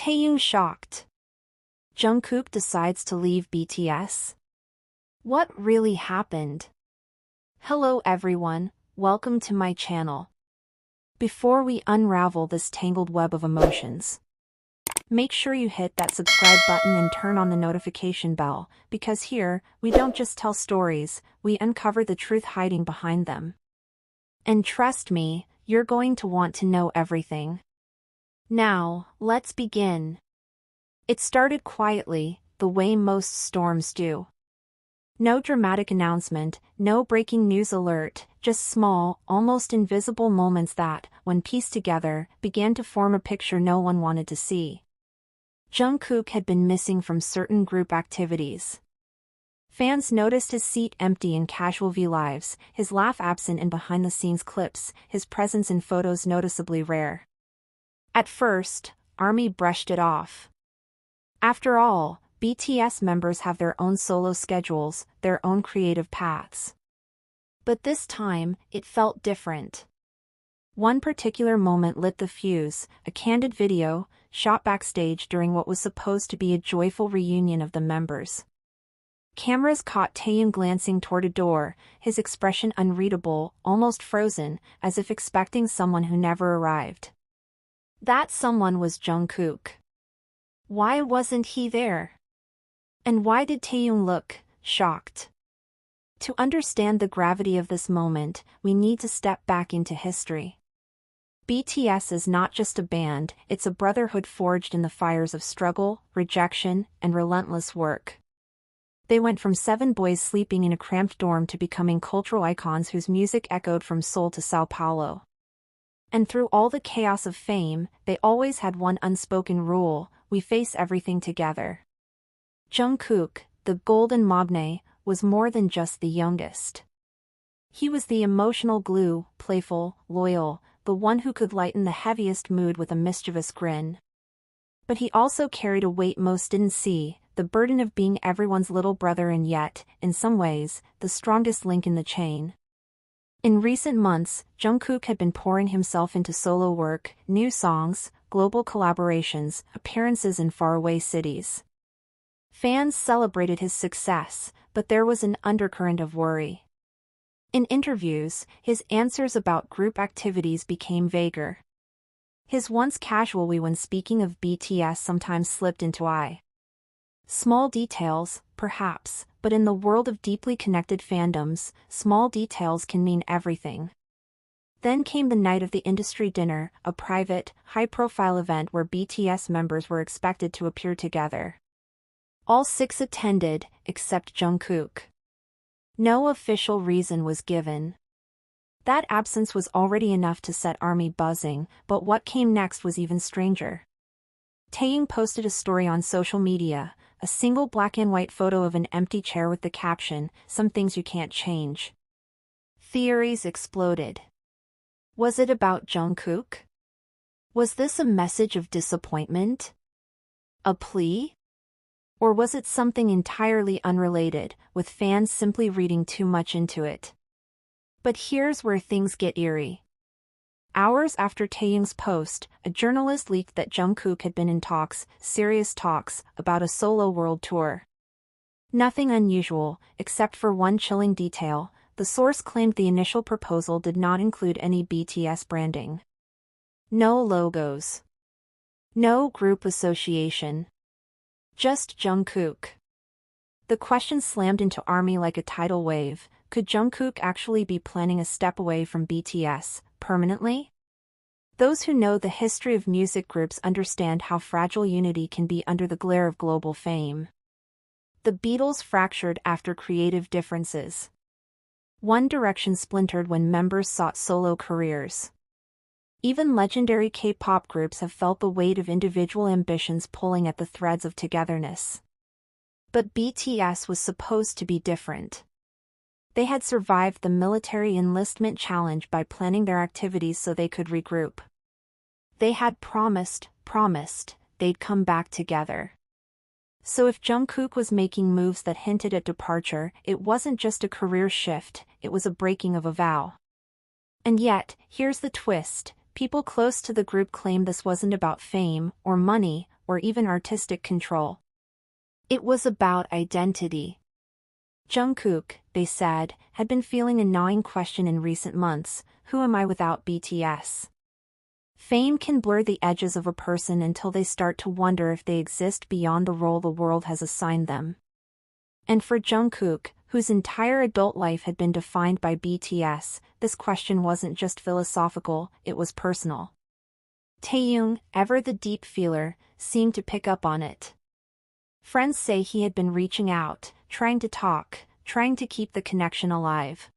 Taehyung shocked. JUNGKOOK decides to leave BTS? What really happened? Hello everyone, welcome to my channel. Before we unravel this tangled web of emotions, make sure you hit that subscribe button and turn on the notification bell, because here, we don't just tell stories, we uncover the truth hiding behind them. And trust me, you're going to want to know everything. Now, let's begin. It started quietly, the way most storms do. No dramatic announcement, no breaking news alert, just small, almost invisible moments that, when pieced together, began to form a picture no one wanted to see. JUNGKOOK had been missing from certain group activities. Fans noticed his seat empty in casual V-Lives, his laugh absent in behind-the-scenes clips, his presence in photos noticeably rare. At first, ARMY brushed it off. After all, BTS members have their own solo schedules, their own creative paths. But this time, it felt different. One particular moment lit the fuse, a candid video, shot backstage during what was supposed to be a joyful reunion of the members. Cameras caught Taehyung glancing toward a door, his expression unreadable, almost frozen, as if expecting someone who never arrived. That someone was JUNGKOOK. Why wasn't he there? And why did Taehyung look shocked? To understand the gravity of this moment, we need to step back into history. BTS is not just a band, it's a brotherhood forged in the fires of struggle, rejection, and relentless work. They went from 7 boys sleeping in a cramped dorm to becoming cultural icons whose music echoed from Seoul to São Paulo. And through all the chaos of fame, they always had one unspoken rule: we face everything together. JUNGKOOK, the golden magne, was more than just the youngest. He was the emotional glue, playful, loyal, the one who could lighten the heaviest mood with a mischievous grin. But he also carried a weight most didn't see, the burden of being everyone's little brother and yet, in some ways, the strongest link in the chain. In recent months, JUNGKOOK had been pouring himself into solo work, new songs, global collaborations, appearances in faraway cities. Fans celebrated his success, but there was an undercurrent of worry. In interviews, his answers about group activities became vaguer. His once casual way when speaking of BTS sometimes slipped into small details, perhaps, but in the world of deeply connected fandoms, small details can mean everything. Then came the night of the industry dinner, a private, high-profile event where BTS members were expected to appear together. All 6 attended, except JUNGKOOK. No official reason was given. That absence was already enough to set ARMY buzzing, but what came next was even stranger. Taehyung posted a story on social media, a single black and white photo of an empty chair with the caption, "Some things you can't change." Theories exploded. Was it about JUNGKOOK? Was this a message of disappointment? A plea? Or was it something entirely unrelated, with fans simply reading too much into it? But here's where things get eerie. Hours after Taehyung's post, a journalist leaked that JUNGKOOK had been in talks, serious talks, about a solo world tour. Nothing unusual, except for one chilling detail: the source claimed the initial proposal did not include any BTS branding. No logos. No group association. Just JUNGKOOK. The question slammed into ARMY like a tidal wave: could JUNGKOOK actually be planning a step away from BTS, permanently? Those who know the history of music groups understand how fragile unity can be under the glare of global fame. The Beatles fractured after creative differences. One Direction splintered when members sought solo careers. Even legendary K-pop groups have felt the weight of individual ambitions pulling at the threads of togetherness. But BTS was supposed to be different. They had survived the military enlistment challenge by planning their activities so they could regroup. They had promised they'd come back together. So if JUNGKOOK was making moves that hinted at departure, it wasn't just a career shift, it was a breaking of a vow. And yet, here's the twist: people close to the group claim this wasn't about fame, or money, or even artistic control. It was about identity. JUNGKOOK, they said, had been feeling a gnawing question in recent months: who am I without BTS? Fame can blur the edges of a person until they start to wonder if they exist beyond the role the world has assigned them. And for JUNGKOOK, whose entire adult life had been defined by BTS, this question wasn't just philosophical, it was personal. Taehyung, ever the deep feeler, seemed to pick up on it. Friends say he had been reaching out, trying to talk, trying to keep the connection alive.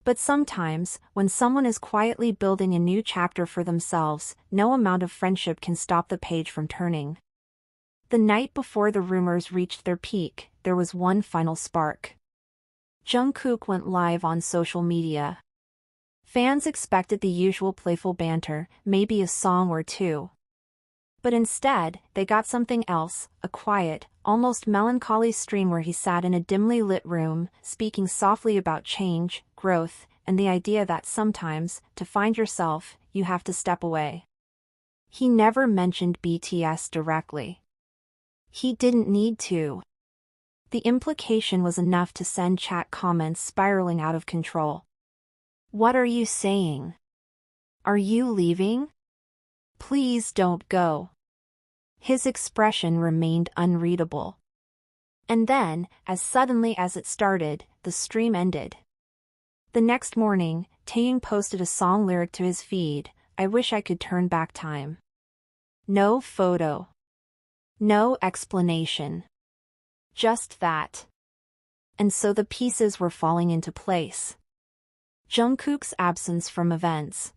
But sometimes, when someone is quietly building a new chapter for themselves, no amount of friendship can stop the page from turning. The night before the rumors reached their peak, there was one final spark. JUNGKOOK went live on social media. Fans expected the usual playful banter, maybe a song or two. But instead, they got something else, a quiet, almost melancholy stream where he sat in a dimly lit room, speaking softly about change, growth, and the idea that sometimes, to find yourself, you have to step away. He never mentioned BTS directly. He didn't need to. The implication was enough to send chat comments spiraling out of control. What are you saying? Are you leaving? Please don't go. His expression remained unreadable. And then, as suddenly as it started, the stream ended. The next morning, Taehyung posted a song lyric to his feed: "I wish I could turn back time." No photo. No explanation. Just that. And so the pieces were falling into place. JUNGKOOK's absence from events.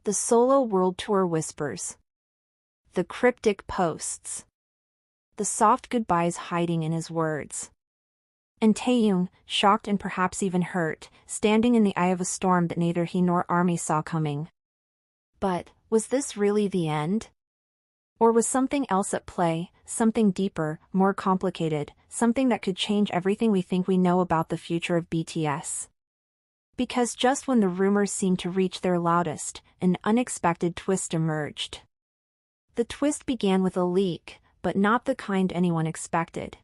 The solo world tour whispers. The cryptic posts. The soft goodbyes hiding in his words. And Taehyung, shocked and perhaps even hurt, standing in the eye of a storm that neither he nor ARMY saw coming. But, was this really the end? Or was something else at play, something deeper, more complicated, something that could change everything we think we know about the future of BTS? Because just when the rumors seemed to reach their loudest, an unexpected twist emerged. The twist began with a leak, but not the kind anyone expected.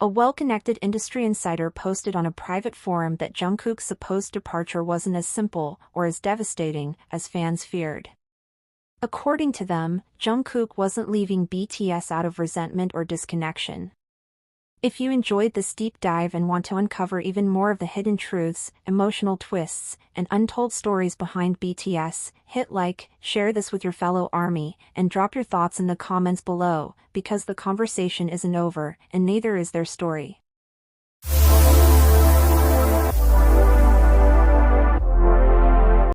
A well-connected industry insider posted on a private forum that JUNGKOOK's supposed departure wasn't as simple or as devastating as fans feared. According to them, JUNGKOOK wasn't leaving BTS out of resentment or disconnection. If you enjoyed this deep dive and want to uncover even more of the hidden truths, emotional twists, and untold stories behind BTS, hit like, share this with your fellow ARMY, and drop your thoughts in the comments below, because the conversation isn't over, and neither is their story.